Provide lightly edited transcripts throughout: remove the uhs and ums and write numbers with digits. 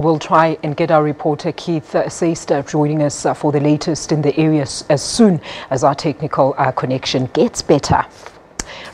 We'll try and get our reporter Keith Seister joining us for the latest in the area as soon as our technical connection gets better.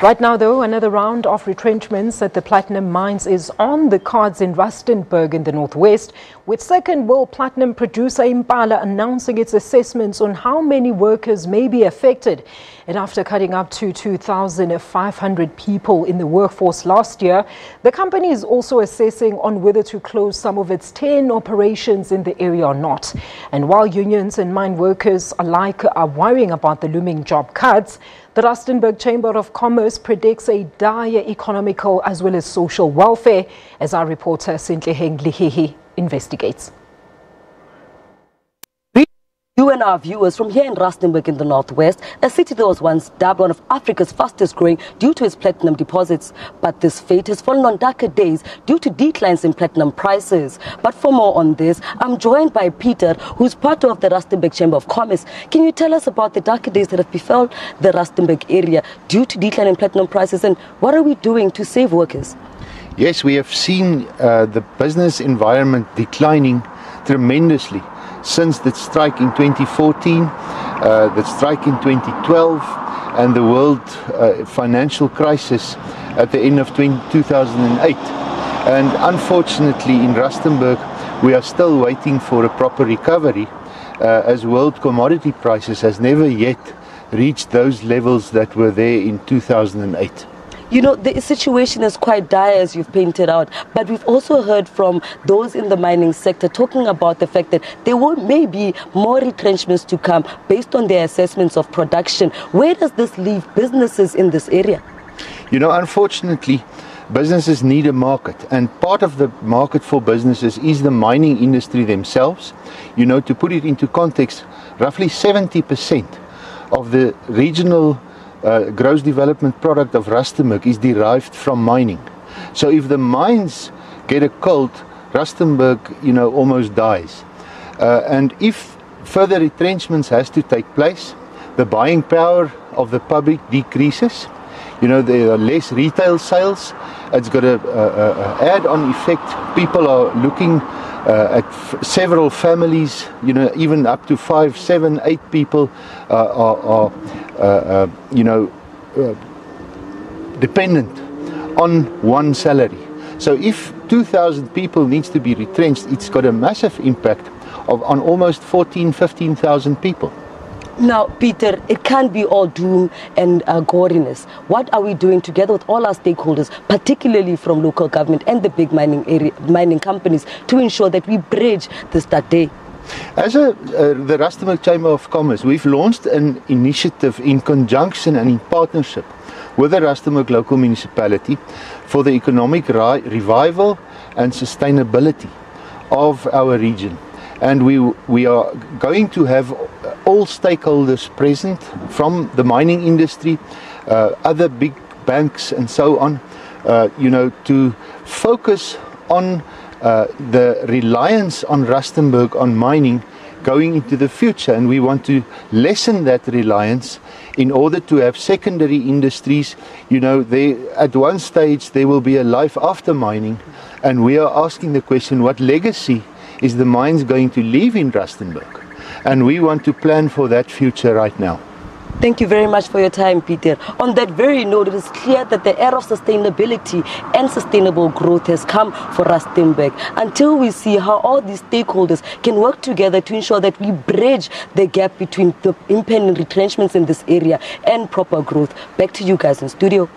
Right now, though, another round of retrenchments at the platinum mines is on the cards in Rustenburg in the northwest, with second world platinum producer Impala announcing its assessments on how many workers may be affected. And after cutting up to 2,500 people in the workforce last year, the company is also assessing on whether to close some of its 10 operations in the area or not. And while unions and mine workers alike are worrying about the looming job cuts, the Rustenburg Chamber of Commerce predicts a dire economical as well as social welfare, as our reporter Sentleeng Lehihi investigates. You and our viewers from here in Rustenburg in the northwest, a city that was once dubbed one of Africa's fastest growing due to its platinum deposits. But this fate has fallen on darker days due to declines in platinum prices. But for more on this, I'm joined by Peter, who's part of the Rustenburg Chamber of Commerce. Can you tell us about the darker days that have befell the Rustenburg area due to decline in platinum prices, and what are we doing to save workers? Yes, we have seen the business environment declining tremendously since the strike in 2014, the strike in 2012, and the world financial crisis at the end of 2008. And unfortunately in Rustenburg we are still waiting for a proper recovery, as world commodity prices has never yet reached those levels that were there in 2008. You know, the situation is quite dire as you've painted out, but we've also heard from those in the mining sector talking about the fact that there may be more retrenchments to come based on their assessments of production. Where does this leave businesses in this area? You know, unfortunately, businesses need a market, and part of the market for businesses is the mining industry themselves. You know, to put it into context, roughly 70% of the regional gross development product of Rustenburg is derived from mining. So if the mines get a cold, Rustenburg, you know, almost dies. And if further retrenchments has to take place, the buying power of the public decreases. You know, there are less retail sales. It's got an add-on effect. People are looking at several families, you know, even up to 5, 7, 8 people dependent on one salary. So if 2,000 people needs to be retrenched, it's got a massive impact on almost 15,000 people. Now, Peter, it can't be all doom and goriness. What are we doing together with all our stakeholders, particularly from local government and the big mining companies, to ensure that we bridge this dark day? As the Rustenburg Chamber of Commerce, we've launched an initiative in conjunction and in partnership with the Rustenburg local municipality for the economic revival and sustainability of our region. And we are going to have all stakeholders present, from the mining industry, other big banks and so on, you know, to focus on the reliance on Rustenburg on mining going into the future. And we want to lessen that reliance in order to have secondary industries. You know, at one stage there will be a life after mining, and we are asking the question, what legacy is the mines going to leave in Rustenburg? And we want to plan for that future right now. Thank you very much for your time, Peter. On that very note, it is clear that the era of sustainability and sustainable growth has come for Rustenburg. Until we see how all these stakeholders can work together to ensure that we bridge the gap between the impending retrenchments in this area and proper growth. Back to you guys in studio.